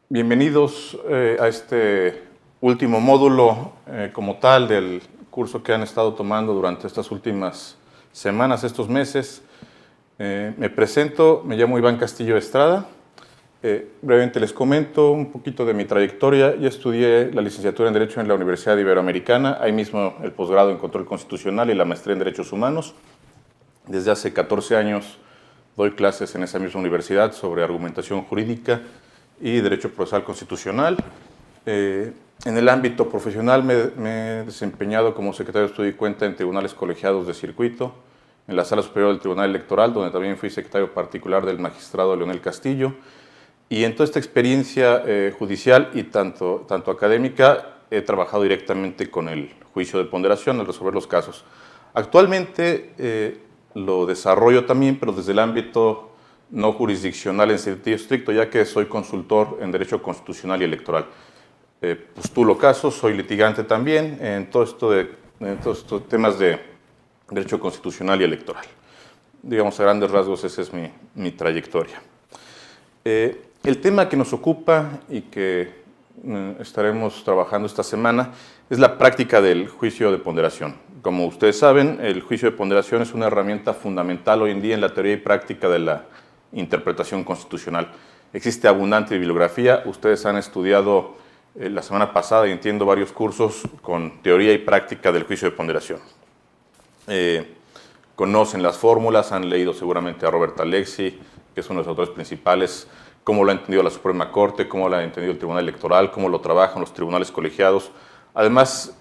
Bienvenidos a este último módulo como tal del curso que han estado tomando durante estas últimas semanas, estos meses. Me presento, me llamo Iván Castillo Estrada. Brevemente les comento un poquito de mi trayectoria. Yo estudié la licenciatura en Derecho en la Universidad Iberoamericana, ahí mismo el posgrado en Control Constitucional y la maestría en Derechos Humanos. Desde hace 14 años doy clases en esa misma universidad sobre argumentación jurídica y Derecho Procesal Constitucional. En el ámbito profesional me he desempeñado como secretario de Estudio y Cuenta en tribunales colegiados de circuito, en la Sala Superior del Tribunal Electoral, donde también fui secretario particular del magistrado Leonel Castillo. Y en toda esta experiencia judicial y tanto académica, he trabajado directamente con el juicio de ponderación al resolver los casos. Actualmente lo desarrollo también, pero desde el ámbito no jurisdiccional en sentido estricto, ya que soy consultor en Derecho Constitucional y Electoral. Postulo casos, soy litigante también en todos estos temas de Derecho Constitucional y Electoral. Digamos, a grandes rasgos, esa es mi trayectoria. El tema que nos ocupa y que estaremos trabajando esta semana es la práctica del juicio de ponderación. Como ustedes saben, el juicio de ponderación es una herramienta fundamental hoy en día en la teoría y práctica de la interpretación constitucional. Existe abundante bibliografía. Ustedes han estudiado la semana pasada, y entiendo, varios cursos con teoría y práctica del juicio de ponderación. Conocen las fórmulas, han leído seguramente a Robert Alexy, que es uno de los autores principales, cómo lo ha entendido la Suprema Corte, cómo lo ha entendido el Tribunal Electoral, cómo lo trabajan los tribunales colegiados. Además,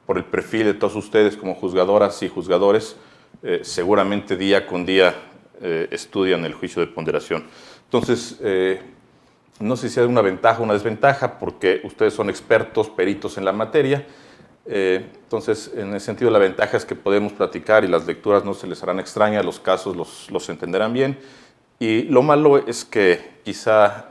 por el perfil de todos ustedes como juzgadoras y juzgadores, seguramente día con día estudian el juicio de ponderación. Entonces, no sé si hay una ventaja o una desventaja, porque ustedes son expertos, peritos en la materia. Entonces, en ese sentido, la ventaja es que podemos platicar y las lecturas no se les harán extrañas, los casos los entenderán bien. Y lo malo es que quizá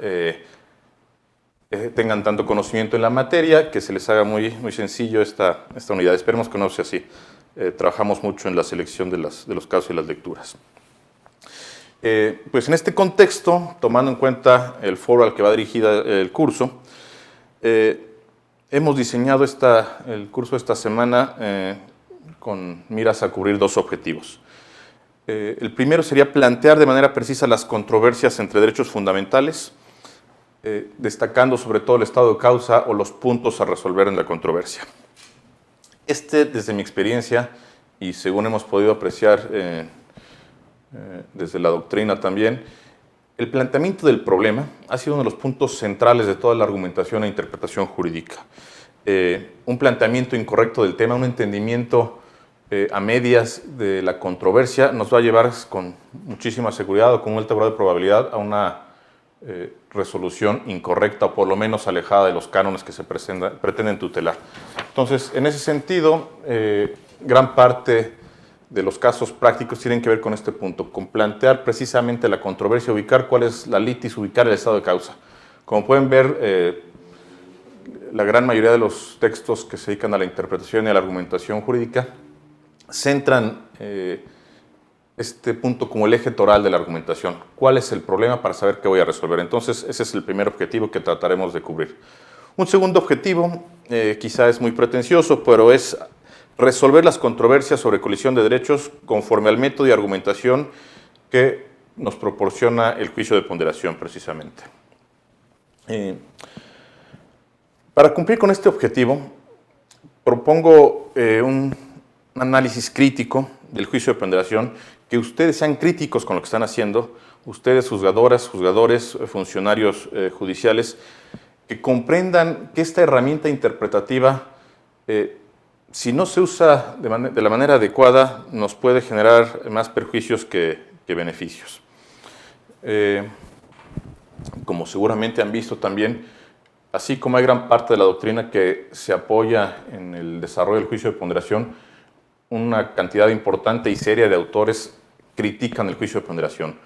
tengan tanto conocimiento en la materia que se les haga muy sencillo esta unidad. Esperemos que no sea así. Trabajamos mucho en la selección de los casos y las lecturas. Pues en este contexto, tomando en cuenta el foro al que va dirigida el curso, hemos diseñado el curso de esta semana con miras a cubrir dos objetivos. El primero sería plantear de manera precisa las controversias entre derechos fundamentales, destacando sobre todo el estado de causa o los puntos a resolver en la controversia. Desde mi experiencia, y según hemos podido apreciar desde la doctrina también, el planteamiento del problema ha sido uno de los puntos centrales de toda la argumentación e interpretación jurídica. Un planteamiento incorrecto del tema, un entendimiento a medias de la controversia nos va a llevar con muchísima seguridad o con un alto grado de probabilidad a una resolución incorrecta o por lo menos alejada de los cánones que se pretenden tutelar. Entonces, en ese sentido, gran parte de los casos prácticos tienen que ver con este punto, con plantear precisamente la controversia, ubicar cuál es la litis, ubicar el estado de causa. Como pueden ver, la gran mayoría de los textos que se dedican a la interpretación y a la argumentación jurídica centran este punto como el eje toral de la argumentación. ¿Cuál es el problema para saber qué voy a resolver? Entonces, ese es el primer objetivo que trataremos de cubrir. Un segundo objetivo, quizá es muy pretencioso, pero es resolver las controversias sobre colisión de derechos conforme al método y argumentación que nos proporciona el juicio de ponderación, precisamente. Para cumplir con este objetivo, propongo un análisis crítico del juicio de ponderación, que ustedes sean críticos con lo que están haciendo, ustedes juzgadoras, juzgadores, funcionarios judiciales, que comprendan que esta herramienta interpretativa, si no se usa de la manera adecuada, nos puede generar más perjuicios que beneficios. Como seguramente han visto también, así como hay gran parte de la doctrina que se apoya en el desarrollo del juicio de ponderación, una cantidad importante y seria de autores critican el juicio de ponderación,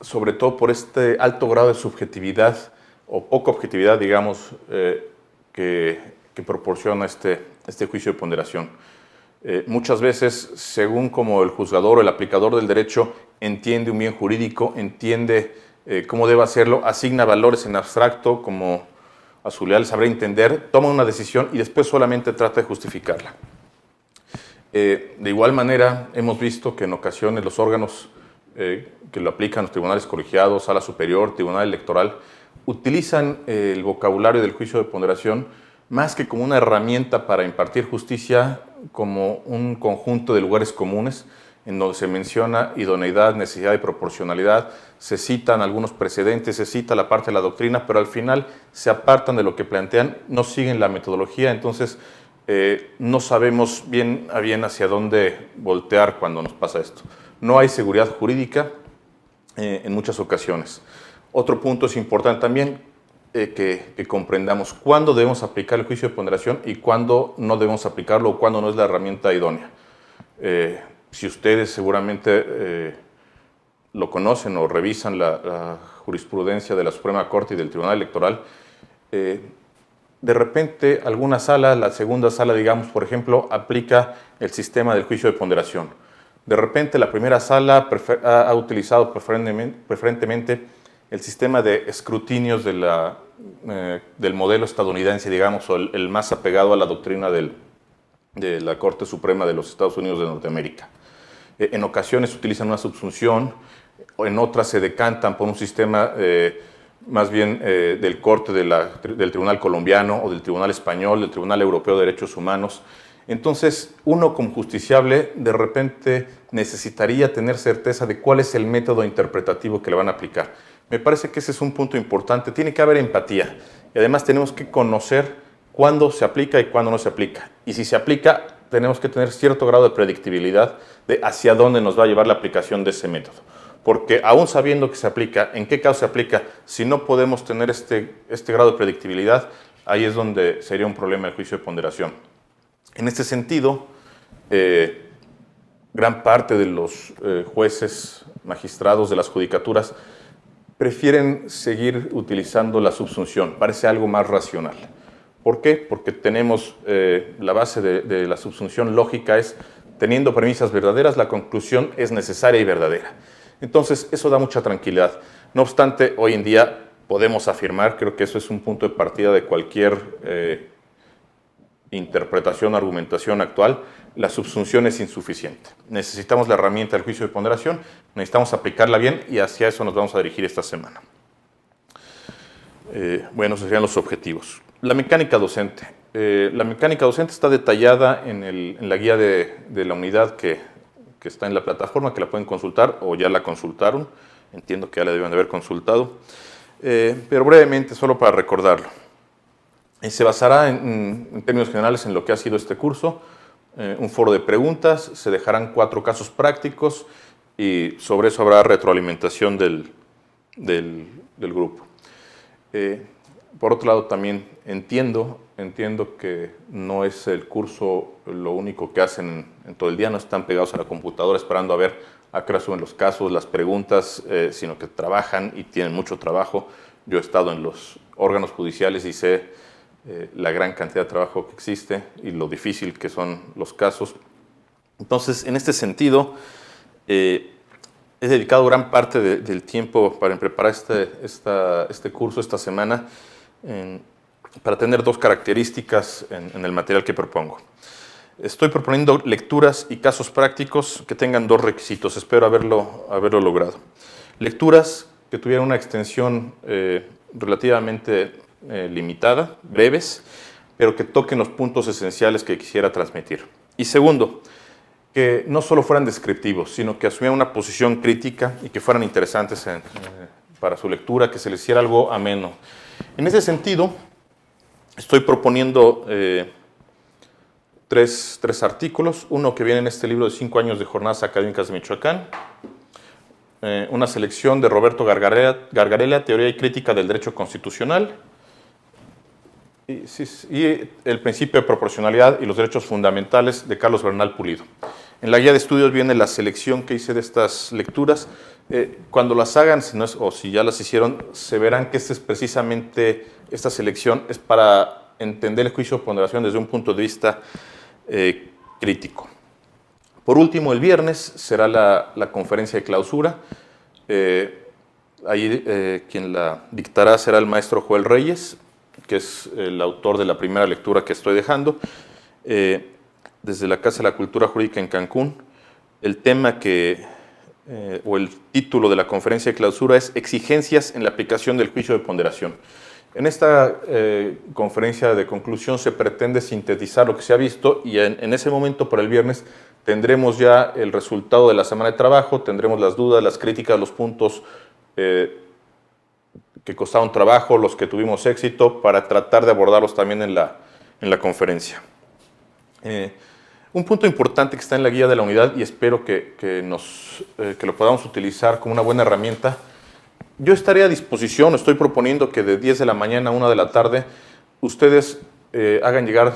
sobre todo por este alto grado de subjetividad o poca objetividad, digamos, que proporciona este juicio de ponderación. Muchas veces, según como el juzgador o el aplicador del derecho entiende un bien jurídico, entiende cómo debe hacerlo, asigna valores en abstracto, como a su leal saber entender, toma una decisión y después solamente trata de justificarla. De igual manera, hemos visto que en ocasiones los órganos que lo aplican, los tribunales colegiados, sala superior, tribunal electoral, utilizan el vocabulario del juicio de ponderación más que como una herramienta para impartir justicia, como un conjunto de lugares comunes en donde se menciona idoneidad, necesidad y proporcionalidad, se citan algunos precedentes, se cita la parte de la doctrina, pero al final se apartan de lo que plantean, no siguen la metodología, entonces no sabemos bien a bien hacia dónde voltear cuando nos pasa esto. No hay seguridad jurídica en muchas ocasiones. Otro punto es importante también, que comprendamos cuándo debemos aplicar el juicio de ponderación y cuándo no debemos aplicarlo o cuándo no es la herramienta idónea. Si ustedes seguramente lo conocen o revisan la jurisprudencia de la Suprema Corte y del Tribunal Electoral, de repente alguna sala, la segunda sala, digamos, por ejemplo, aplica el sistema del juicio de ponderación. De repente la primera sala ha utilizado preferentemente el sistema de escrutinios del modelo estadounidense, digamos, o el más apegado a la doctrina de la Corte Suprema de los Estados Unidos de Norteamérica. En ocasiones utilizan una subsunción, o en otras se decantan por un sistema más bien del corte del Tribunal Colombiano o del Tribunal Español, del Tribunal Europeo de Derechos Humanos. Entonces, uno como justiciable de repente necesitaría tener certeza de cuál es el método interpretativo que le van a aplicar. Me parece que ese es un punto importante. Tiene que haber empatía y además tenemos que conocer cuándo se aplica y cuándo no se aplica. Y si se aplica, tenemos que tener cierto grado de predictibilidad de hacia dónde nos va a llevar la aplicación de ese método. Porque aún sabiendo que se aplica, en qué caso se aplica, si no podemos tener este grado de predictibilidad, ahí es donde sería un problema el juicio de ponderación. En este sentido, gran parte de los jueces, magistrados de las judicaturas prefieren seguir utilizando la subsunción, parece algo más racional. ¿Por qué? Porque tenemos la base de la subsunción lógica es, teniendo premisas verdaderas, la conclusión es necesaria y verdadera. Entonces, eso da mucha tranquilidad. No obstante, hoy en día podemos afirmar, creo que eso es un punto de partida de cualquier interpretación o argumentación actual, la subsunción es insuficiente. Necesitamos la herramienta del juicio de ponderación, necesitamos aplicarla bien y hacia eso nos vamos a dirigir esta semana. Bueno, esos serían los objetivos. La mecánica docente. La mecánica docente está detallada en la guía de la unidad que está en la plataforma, que la pueden consultar o ya la consultaron. Entiendo que ya la deben de haber consultado. Pero brevemente, solo para recordarlo. Se basará en términos generales en lo que ha sido este curso, un foro de preguntas, se dejarán 4 casos prácticos y sobre eso habrá retroalimentación del grupo. Por otro lado, también entiendo que no es el curso lo único que hacen en todo el día, no están pegados a la computadora esperando a ver a qué hora suben los casos, las preguntas, sino que trabajan y tienen mucho trabajo. Yo he estado en los órganos judiciales y sé la gran cantidad de trabajo que existe y lo difícil que son los casos. Entonces, en este sentido, he dedicado gran parte del tiempo para preparar este curso esta semana para tener 2 características en el material que propongo. Estoy proponiendo lecturas y casos prácticos que tengan 2 requisitos. Espero haberlo logrado. Lecturas que tuvieran una extensión relativamente limitada, breves, pero que toquen los puntos esenciales que quisiera transmitir. Y segundo, que no solo fueran descriptivos, sino que asumieran una posición crítica y que fueran interesantes para su lectura, que se les hiciera algo ameno. En ese sentido, estoy proponiendo 3 artículos, uno que viene en este libro de 5 años de jornadas académicas de Michoacán, una selección de Roberto Gargarella, Teoría y Crítica del Derecho Constitucional, y el principio de proporcionalidad y los derechos fundamentales de Carlos Bernal Pulido. En la guía de estudios viene la selección que hice de estas lecturas. Cuando las hagan, o si ya las hicieron, se verán que esta selección es para entender el juicio de ponderación desde un punto de vista crítico. Por último, el viernes será la conferencia de clausura. Ahí quien la dictará será el maestro Joel Reyes, que es el autor de la primera lectura que estoy dejando, desde la Casa de la Cultura Jurídica en Cancún. El tema o el título de la conferencia de clausura es Exigencias en la aplicación del juicio de ponderación. En esta conferencia de conclusión se pretende sintetizar lo que se ha visto y en ese momento, para el viernes, tendremos ya el resultado de la semana de trabajo, tendremos las dudas, las críticas, los puntos que costaron trabajo, los que tuvimos éxito, para tratar de abordarlos también en la conferencia. Un punto importante que está en la guía de la unidad, y espero que lo podamos utilizar como una buena herramienta. Yo estaré a disposición, estoy proponiendo que de 10 de la mañana a 1 de la tarde ustedes hagan llegar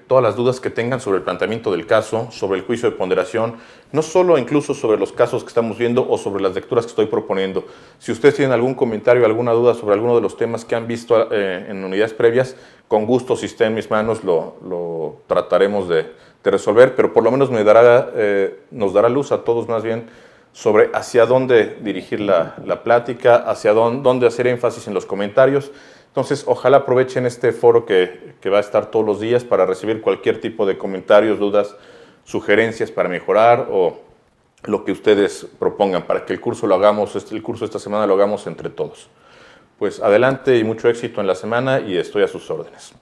todas las dudas que tengan sobre el planteamiento del caso, sobre el juicio de ponderación, no solo incluso sobre los casos que estamos viendo o sobre las lecturas que estoy proponiendo. Si ustedes tienen algún comentario, alguna duda sobre alguno de los temas que han visto en unidades previas, con gusto, si está en mis manos, lo trataremos de resolver, pero por lo menos nos dará luz a todos más bien sobre hacia dónde dirigir la plática, hacia dónde hacer énfasis en los comentarios. Entonces, ojalá aprovechen este foro que va a estar todos los días para recibir cualquier tipo de comentarios, dudas, sugerencias para mejorar o lo que ustedes propongan para que el curso de esta semana lo hagamos entre todos. Pues adelante y mucho éxito en la semana y estoy a sus órdenes.